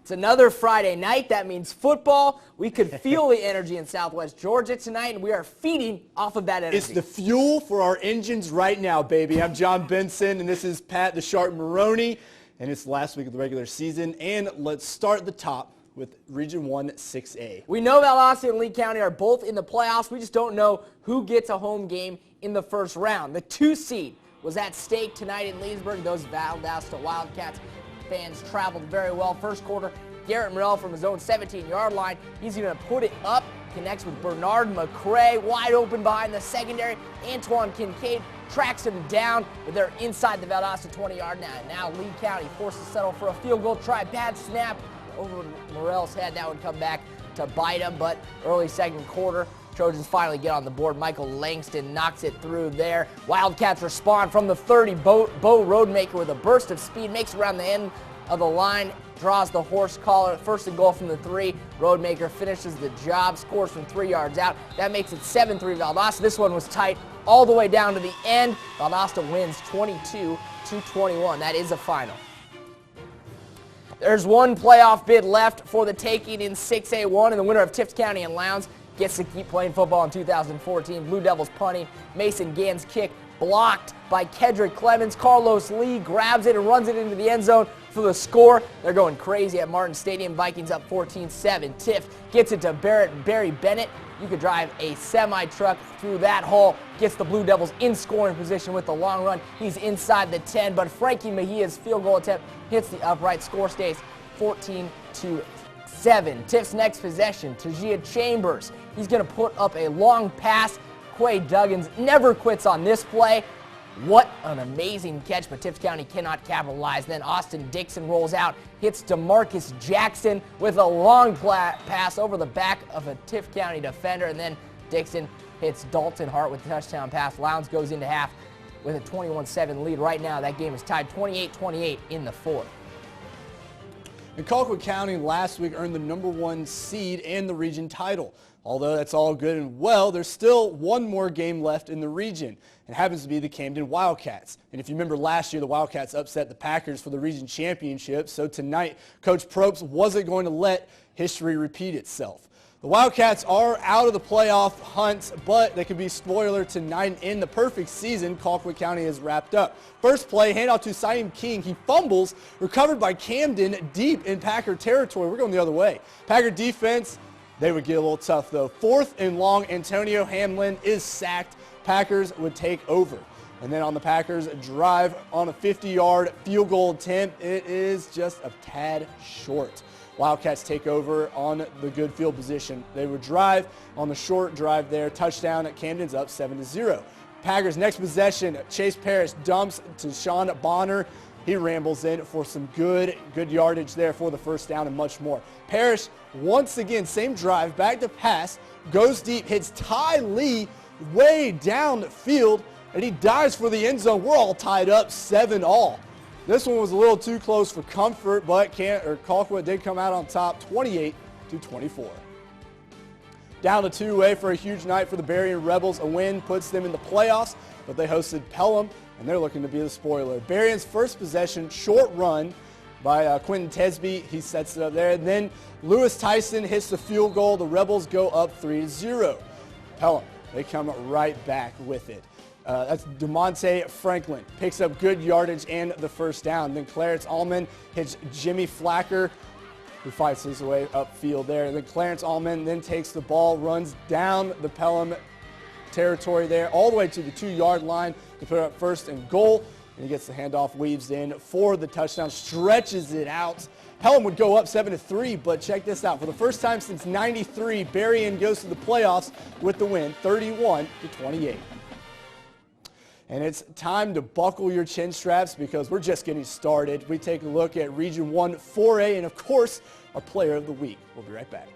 It's another Friday night. That means football. We could feel the energy in Southwest Georgia tonight, and we are feeding off of that energy. It's the fuel for our engines right now, baby. I'm John Benson, and this is Pat the Sharp Maroney, and it's the last week of the regular season. And let's start at the top with Region 1 6A. We know Valdosta and Lee County are both in the playoffs. We just don't know who gets a home game in the first round. The 2 seed was at stake tonight in Leesburg. Those Valdosta Wildcats fans traveled very well. First quarter, Garrett Morrell from his own 17-yard line. He's going to put it up, connects with Bernard McCray, wide open behind the secondary. Antoine Kincaid tracks him down, but they're inside the Valdosta 20-yard line. Now Lee County forced to settle for a field goal try. Bad snap over Morrell's head. That would come back to bite him, but early second quarter, Trojans finally get on the board. Michael Langston knocks it through there. Wildcats respond from the 30. Bo Roadmaker with a burst of speed, makes it around the end of the line, draws the horse collar. First and goal from the 3. Roadmaker finishes the job, scores from 3 yards out. That makes it 7-3 Valdosta. This one was tight all the way down to the end. Valdosta wins 22-21. That is a final. There's one playoff bid left for the taking in 6A1, and the winner of Tift County and Lowndes gets to keep playing football in 2014. Blue Devils punting. Mason Gann's kick blocked by Kedrick Clemens. Carlos Lee grabs it and runs it into the end zone for the score. They're going crazy at Martin Stadium. Vikings up 14-7. Tift gets it to Barry Bennett. You could drive a semi-truck through that hole. Gets the Blue Devils in scoring position with the long run. He's inside the 10, but Frankie Mejia's field goal attempt hits the upright. Score stays 14-7. Tift's next possession, Tajia Chambers. He's going to put up a long pass. Quay Duggins never quits on this play. What an amazing catch, but Tift County cannot capitalize. Then Austin Dixon rolls out, hits DeMarcus Jackson with a long pass over the back of a Tift County defender, and then Dixon hits Dalton Hart with the touchdown pass. Lowndes goes into half with a 21-7 lead. Right now, that game is tied 28-28 in the fourth. And Colquitt County last week earned the #1 seed and the region title. Although that's all good and well, there's still one more game left in the region. It happens to be the Camden Wildcats. And if you remember last year, the Wildcats upset the Packers for the region championship. So tonight, Coach Probst wasn't going to let history repeat itself. The Wildcats are out of the playoff hunt, but they could be spoiler tonight in the perfect season Colquitt County has wrapped up. First play, handoff to Saeem King. He fumbles, recovered by Camden deep in Packer territory. We're going the other way. Packer defense, they would get a little tough, though. 4th and long, Antonio Hamlin is sacked. Packers would take over. And then on the Packers drive on a 50-yard field goal attempt, it is just a tad short. Wildcats take over on the good field position. They would drive on the short drive there. Touchdown at Camden's up 7-0. Packers next possession, Chase Parrish dumps to Sean Bonner. He rambles in for some good yardage there for the first down and much more. Parrish, once again, same drive, back to pass, goes deep, hits Ty Lee way down the field, and he dives for the end zone. We're all tied up 7-all. This one was a little too close for comfort, but Colquitt did come out on top 28-24. Down to 2A for a huge night for the Berrien Rebels. A win puts them in the playoffs, but they hosted Pelham, and they're looking to be the spoiler. Berrien's first possession, short run by Quentin Tesby. He sets it up there. And then Lewis Tyson hits the field goal. The Rebels go up 3-0. Pelham, they come right back with it. That's DeMonte Franklin. Picks up good yardage and the first down. Then Clarence Allman hits Jimmy Flacker, who fights his way upfield there. And then Clarence Allman then takes the ball, runs down the Pelham territory there, all the way to the 2-yard line to put up first and goal. And he gets the handoff, weaves in for the touchdown, stretches it out. Pelham would go up 7-3, but check this out. For the first time since '93, Berrien goes to the playoffs with the win, 31-28. And it's time to buckle your chin straps because we're just getting started. We take a look at Region 1 4A and, of course, our Player of the Week. We'll be right back.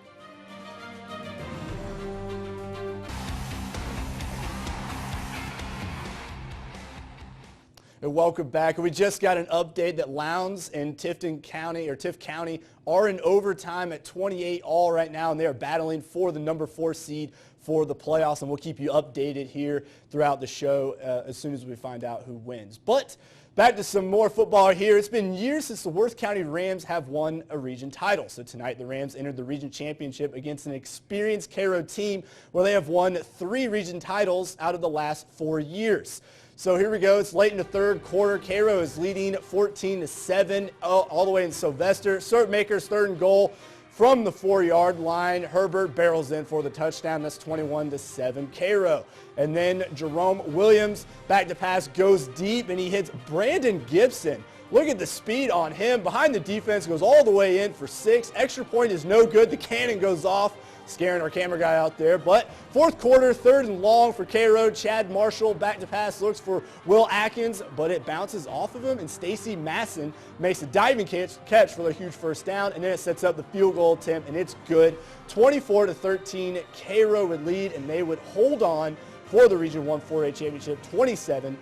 And welcome back. We just got an update that Lowndes and Tift County are in overtime at 28-all right now, and they are battling for the #4 seed for the playoffs, and we'll keep you updated here throughout the show as soon as we find out who wins. But Back to some more football here. It's been years since the Worth County Rams have won a region title. So tonight the Rams entered the region championship against an experienced Cairo team where they have won 3 region titles out of the last 4 years. So here we go. It's late in the third quarter. Cairo is leading 14-7 all the way in Sylvester. Makers 3rd and goal from the 4-yard line. Herbert barrels in for the touchdown. That's 21-7 Cairo. And then Jerome Williams back to pass goes deep and he hits Brandon Gibson. Look at the speed on him. Behind the defense, goes all the way in for 6. Extra point is no good. The cannon goes off, scaring our camera guy out there. But 4th quarter, 3rd and long for Cairo. Chad Marshall back to pass, looks for Will Atkins, but it bounces off of him, and Stacy Masson makes a diving catch for the huge first down, and then it sets up the field goal attempt, and it's good. 24-13, Cairo would lead, and they would hold on for the Region 1 4A championship, 27-20.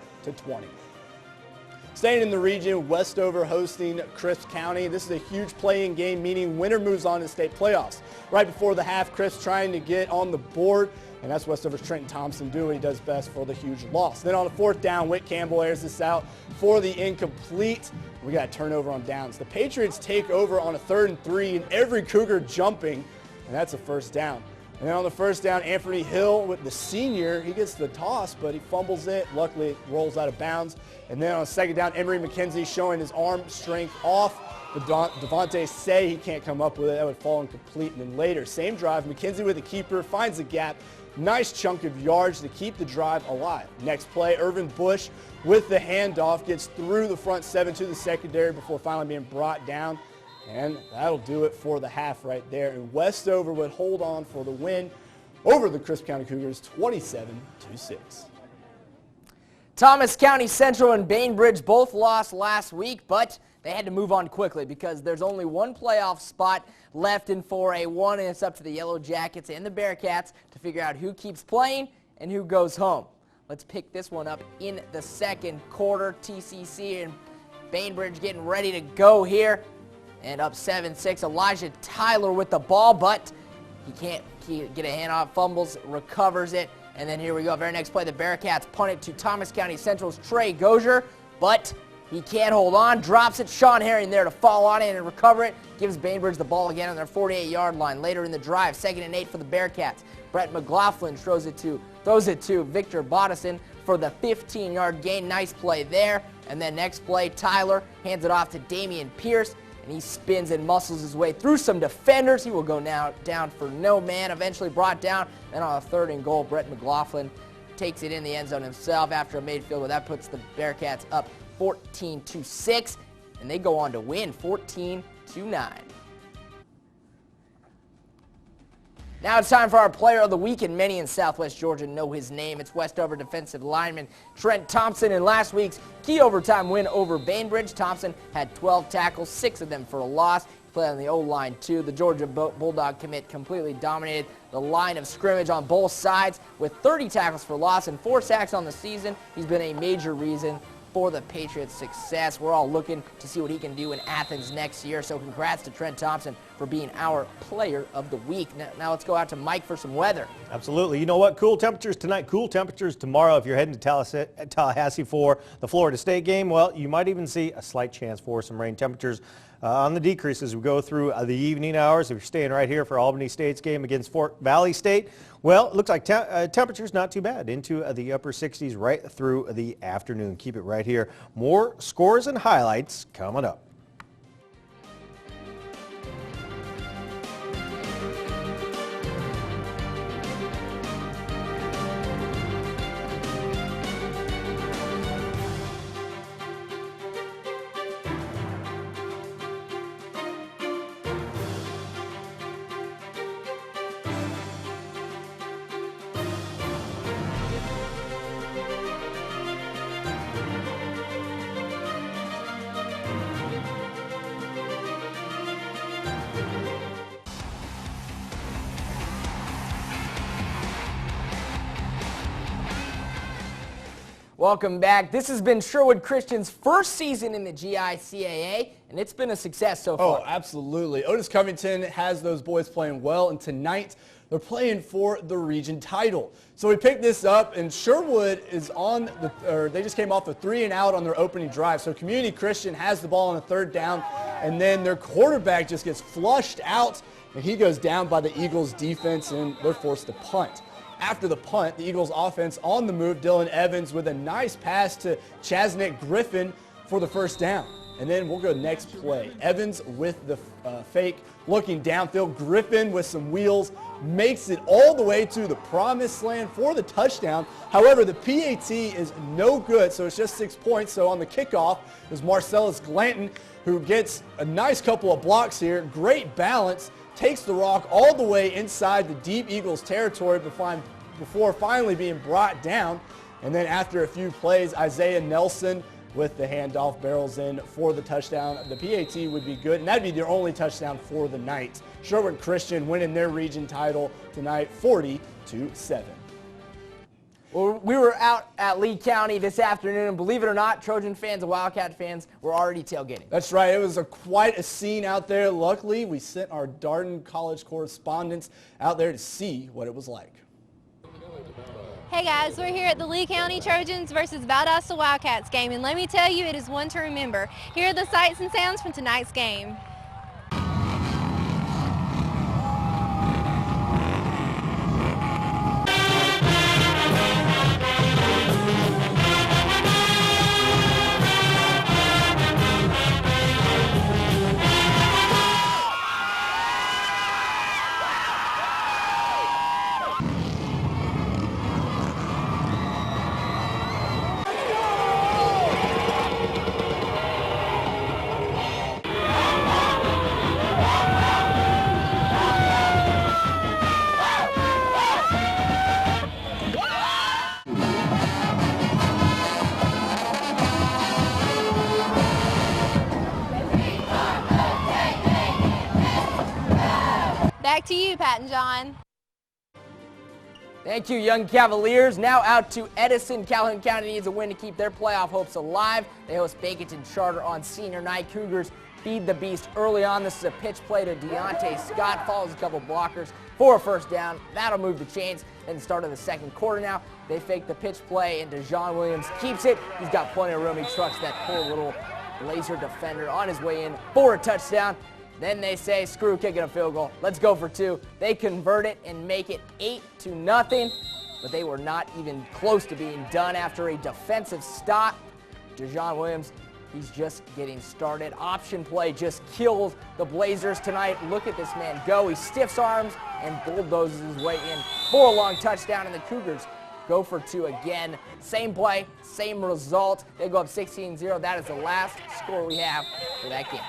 Staying in the region, Westover hosting Crisp County. This is a huge play-in game, meaning winner moves on to state playoffs. Right before the half, Crisp trying to get on the board, and that's Westover's Trenton Thompson doing what he does best for the huge loss. Then on the 4th down, Whit Campbell airs this out for the incomplete. We got a turnover on downs. The Patriots take over on a 3rd and 3, and every Cougar jumping, and that's a first down. And then on the first down, Anthony Hill with the senior, he gets the toss, but he fumbles it. Luckily, it rolls out of bounds. And then on the 2nd down, Emery McKenzie showing his arm strength off. Devontae say he can't come up with it. That would fall incomplete. And then later, same drive, McKenzie with the keeper, finds the gap. Nice chunk of yards to keep the drive alive. Next play, Irvin Bush with the handoff, gets through the front 7 to the secondary before finally being brought down. And that'll do it for the half right there. And Westover would hold on for the win over the Crisp County Cougars, 27-6. Thomas County Central and Bainbridge both lost last week, but they had to move on quickly because there's only one playoff spot left in 4A1, and it's up to the Yellow Jackets and the Bearcats to figure out who keeps playing and who goes home. Let's pick this one up in the 2nd quarter. TCC and Bainbridge getting ready to go here. And up 7-6, Elijah Tyler with the ball, but he can't get a handoff, fumbles, recovers it. And then here we go, very next play, the Bearcats punt it to Thomas County Central's Trey Gozier, but he can't hold on, drops it. Sean Herring there to fall on it and recover it, gives Bainbridge the ball again on their 48-yard line. Later in the drive, 2nd and 8 for the Bearcats. Brett McLaughlin throws it to Victor Bodison for the 15-yard gain. Nice play there. And then next play, Tyler hands it off to Damian Pierce, and he spins and muscles his way through some defenders. He will go now down for no man, eventually brought down. Then on a 3rd and goal, Brett McLaughlin takes it in the end zone himself after a made field goal. That puts the Bearcats up 14-6, and they go on to win 14-9. Now it's time for our player of the week, and many in Southwest Georgia know his name. It's Westover defensive lineman Trent Thompson. In last week's key overtime win over Bainbridge, Thompson had 12 tackles, 6 of them for a loss. He played on the O-line too. The Georgia Bulldog commit completely dominated the line of scrimmage on both sides with 30 tackles for loss and 4 sacks on the season. He's been a major reason for the Patriots' success. We're all looking to see what he can do in Athens next year. So congrats to Trent Thompson for being our player of the week. Now let's go out to Mike for some weather. Absolutely. You know what? Cool temperatures tonight, cool temperatures tomorrow. If you're heading to Tallahassee for the Florida State game, well, you might even see a slight chance for some rain. Temperatures on the decrease as we go through the evening hours. If you're staying right here for Albany State's game against Fort Valley State, well, it looks like temperatures not too bad, into the upper 60s right through the afternoon. Keep it right here. More scores and highlights coming up. Welcome back. This has been Sherwood Christian's first season in the GICAA, and it's been a success so far. Oh, absolutely. Otis Covington has those boys playing well, and tonight They're playing for the region title. So we picked this up, and Sherwood is they just came off a 3-and-out on their opening drive. So Community Christian has the ball on a 3rd down, and then their quarterback just gets flushed out, and he goes down by the Eagles defense, and they're forced to punt. After the punt, the Eagles offense on the move, Dylan Evans with a nice pass to Chasnick Griffin for the 1st down. And then we'll go next play. Evans with the fake, looking downfield. Griffin with some wheels, makes it all the way to the promised land for the touchdown. However, the PAT is no good, so it's just 6 points. So on the kickoff is Marcellus Glanton, who gets a nice couple of blocks here. Great balance, takes the rock all the way inside the deep Eagles territory before finally being brought down. And then after a few plays, Isaiah Nelson with the handoff barrels in for the touchdown. The PAT would be good, and that'd be their only touchdown for the night. Sherwood Christian winning their region title tonight, 40-7. Well, we were out at Lee County this afternoon, and believe it or not, Trojan fans and Wildcat fans were already tailgating. That's right. It was quite a scene out there. Luckily, we sent our Darden College correspondents out there to see what it was like. Hey guys, we're here at the Lee County Trojans versus Valdosta Wildcats game, and let me tell you, it is one to remember. Here are the sights and sounds from tonight's game. Back to you, Pat and John. Thank you, young Cavaliers. Now out to Edison. Calhoun County needs a win to keep their playoff hopes alive. They host Baconton Charter on senior night. Cougars feed the beast early on. This is a pitch play to Deontay Scott. Follows a couple blockers for a 1st down. That'll move the chains. Then the start of the 2nd quarter now. They fake the pitch play, and DeJon Williams keeps it. He's got plenty of room. He trucks that poor little laser defender on his way in for a touchdown. Then they say, screw kicking a field goal. Let's go for 2. They convert it and make it 8-0, but they were not even close to being done after a defensive stop. DeJon Williams, he's just getting started. Option play just kills the Blazers tonight. Look at this man go. He stiffs arms and bulldozes his way in for a long touchdown, and the Cougars go for 2 again. Same play, same result. They go up 16-0. That is the last score we have for that game.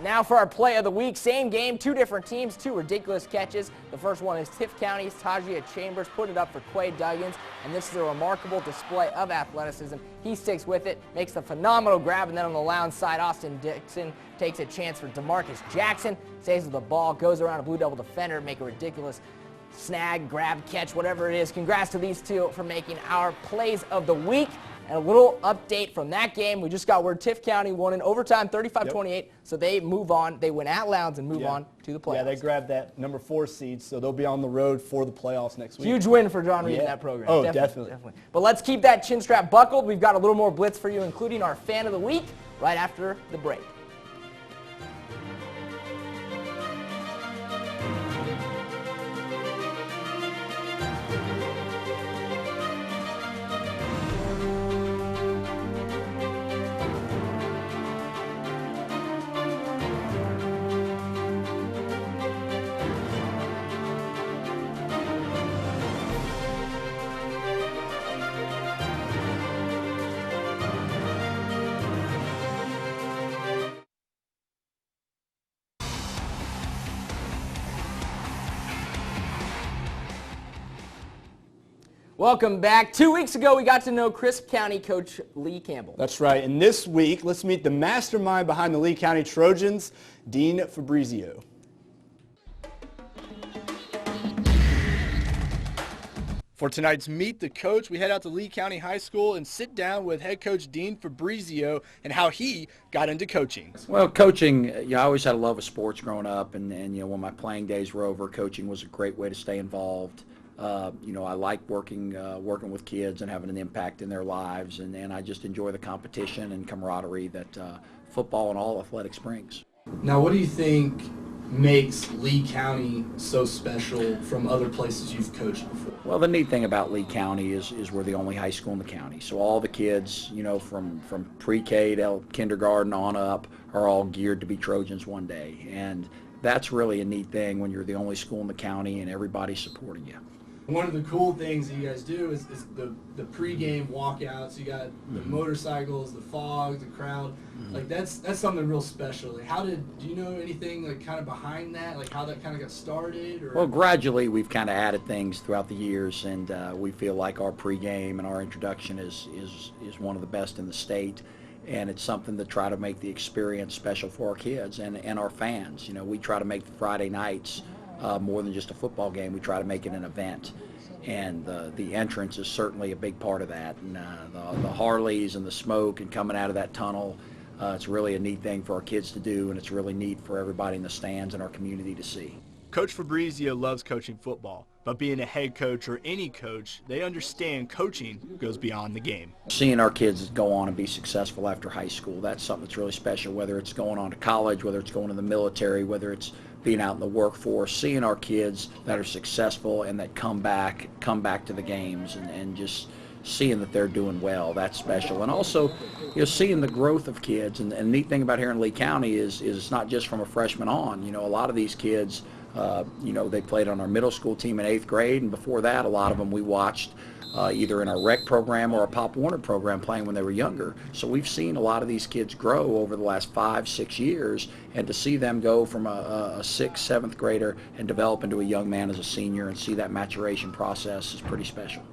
Now for our play of the week. Same game, 2 different teams, 2 ridiculous catches. The first one is Tift County's Tajia Chambers put it up for Quay Duggins, and this is a remarkable display of athleticism. He sticks with it, makes a phenomenal grab, and then on the Lowndes side, Austin Dixon takes a chance for DeMarcus Jackson, saves with the ball, goes around a Blue Devil defender, make a ridiculous snag, grab, catch, whatever it is. Congrats to these 2 for making our plays of the week. And a little update from that game. We just got word Tift County won in overtime 35-28, so they move on. They win at Lowndes and move on to the playoffs. Yeah, they grabbed that number 4 seed, so they'll be on the road for the playoffs next week. Huge win for John Reed in that program. Oh, definitely. But let's keep that chin strap buckled. We've got a little more Blitz for you, including our fan of the week, right after the break. Welcome back. 2 weeks ago, we got to know Crisp County coach Lee Campbell. That's right. And this week, let's meet the mastermind behind the Lee County Trojans, Dean Fabrizio. For tonight's Meet the Coach, we head out to Lee County High School and sit down with head coach Dean Fabrizio and how he got into coaching. Well, coaching, I always had a love of sports growing up, and when my playing days were over, coaching was a great way to stay involved. I like working with kids and having an impact in their lives, and I just enjoy the competition and camaraderie that football and all athletics brings. Now, what do you think makes Lee County so special from other places you've coached before? Well, the neat thing about Lee County is we're the only high school in the county. So all the kids, from pre-K to kindergarten on up are all geared to be Trojans one day. And that's really a neat thing when you're the only school in the county and everybody's supporting you. One of the cool things that you guys do is the pregame walkouts. You got the motorcycles, the fog, the crowd. Like that's something real special. Like do you know anything like kind of behind that? Like how that kind of got started? Or? Well, gradually we've kind of added things throughout the years, and we feel like our pregame and our introduction is one of the best in the state. And it's something to try to make the experience special for our kids and our fans. We try to make the Friday nights more than just a football game. We try to make it an event, and the entrance is certainly a big part of that. And the Harleys and the smoke and coming out of that tunnel, it's really a neat thing for our kids to do, and it's really neat for everybody in the stands and our community to see. Coach Fabrizio loves coaching football, but being a head coach or any coach, they understand coaching goes beyond the game. Seeing our kids go on and be successful after high school, that's something that's really special, whether it's going on to college, whether it's going to the military, whether it's being out in the workforce, seeing our kids that are successful and that come back to the games and just seeing that they're doing well, that's special. And also, seeing the growth of kids. And the neat thing about here in Lee County is it's not just from a freshman on. A lot of these kids, they played on our middle school team in 8th grade, and before that, a lot of them we watched either in our rec program or a Pop Warner program playing when they were younger. So we've seen a lot of these kids grow over the last 5-6 years, and to see them go from a 6th, 7th grader and develop into a young man as a senior and see that maturation process is pretty special.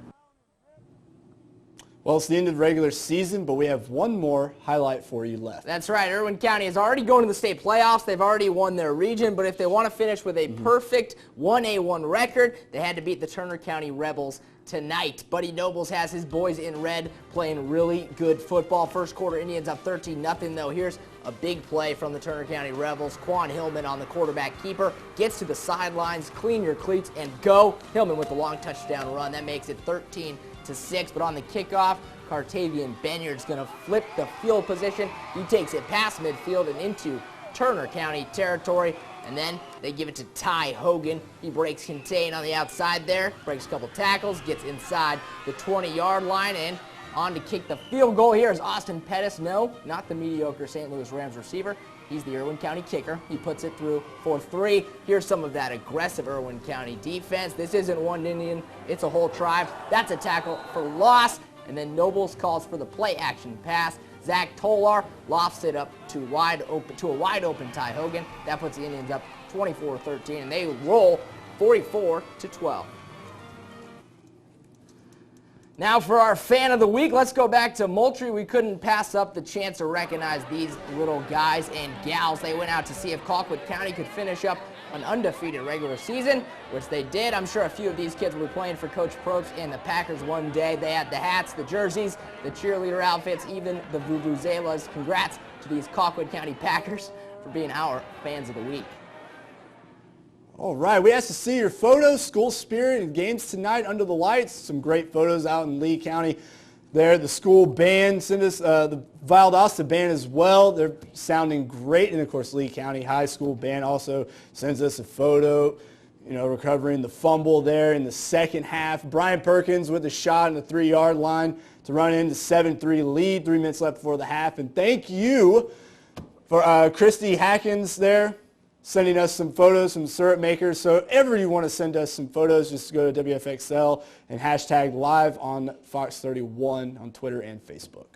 Well, it's the end of the regular season, but we have one more highlight for you left. That's right. Irwin County is already going to the state playoffs. They've already won their region, but if they want to finish with a perfect 1A1 record, they had to beat the Turner County Rebels tonight. Buddy Nobles has his boys in red playing really good football. First quarter, Indians up 13-0, though. Here's a big play from the Turner County Rebels. Quan Hillman on the quarterback keeper. Gets to the sidelines, clean your cleats, and go. Hillman with the long touchdown run. That makes it 13-6, but on the kickoff, Cartavian Benyard's going to flip the field position. He takes it past midfield and into Turner County territory, and then they give it to Ty Hogan. He breaks contain on the outside there, breaks a couple tackles, gets inside the 20-yard line, and on to kick the field goal here is Austin Pettis. No, not the mediocre St. Louis Rams receiver. He's the Irwin County kicker. He puts it through for 3. Here's some of that aggressive Irwin County defense. This isn't one Indian, it's a whole tribe. That's a tackle for loss. And then Nobles calls for the play action pass. Zach Tolar lofts it up to a wide open Ty Hogan. That puts the Indians up 24-13, and they roll 44-12. Now for our fan of the week, let's go back to Moultrie. We couldn't pass up the chance to recognize these little guys and gals. They went out to see if Colquitt County could finish up an undefeated regular season, which they did. I'm sure a few of these kids will be playing for Coach Probst and the Packers one day. They had the hats, the jerseys, the cheerleader outfits, even the vuvuzelas. Congrats to these Colquitt County Packers for being our fans of the week. All right, we asked to see your photos, school spirit, and games tonight under the lights. Some great photos out in Lee County. There, the school band sent us the Valdosta band as well. They're sounding great, and of course, Lee County High School band also sends us a photo. Recovering the fumble there in the second half. Brian Perkins with a shot on the 3-yard line to run into 7-3 lead. 3 minutes left before the half, and thank you for Christy Hackins there, sending us some photos from syrup makers. So if ever you want to send us some photos, just go to WFXL and hashtag live on Fox 31 on Twitter and Facebook.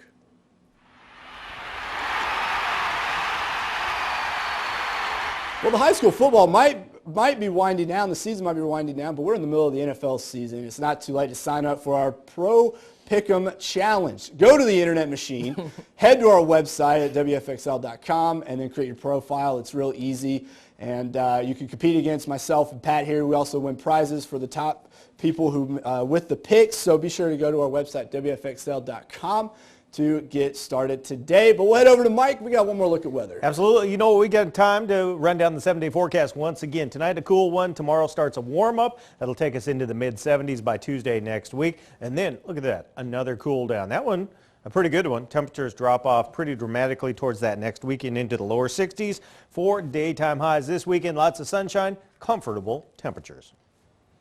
Well, the high school football might be winding down. The season might be winding down, but we're in the middle of the NFL season. It's not too late to sign up for our Pro Pick'em Challenge. Go to the internet machine, head to our website at WFXL.com, and then create your profile. It's real easy. And you can compete against myself and Pat here. We also win prizes for the top people who with the picks. So be sure to go to our website, WFXL.com, to get started today. But we'll head over to Mike. We got one more look at weather. Absolutely. You know, we got time to run down the 7-day forecast once again. Tonight a cool one. Tomorrow starts a warm-up. That'll take us into the mid-70s by Tuesday next week. And then, look at that, another cool down. That one, a pretty good one. Temperatures drop off pretty dramatically towards that next weekend into the lower 60s. For daytime highs this weekend, lots of sunshine, comfortable temperatures.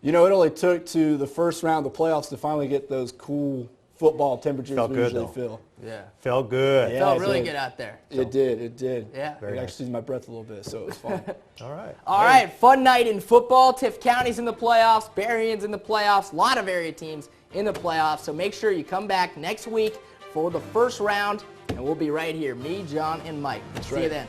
You know, it only took to the first round of the playoffs to finally get those cool football temperatures Felt we good, usually though. feel. Yeah. Felt good. Yeah, Felt it really did. good out there. It did. Yeah. I actually used my breath a little bit, so it was fun. All right. All right, fun night in football. Tift County's in the playoffs, Berrien's in the playoffs, a lot of area teams in the playoffs. So make sure you come back next week for the first round, and we'll be right here, me, John, and Mike. See you then.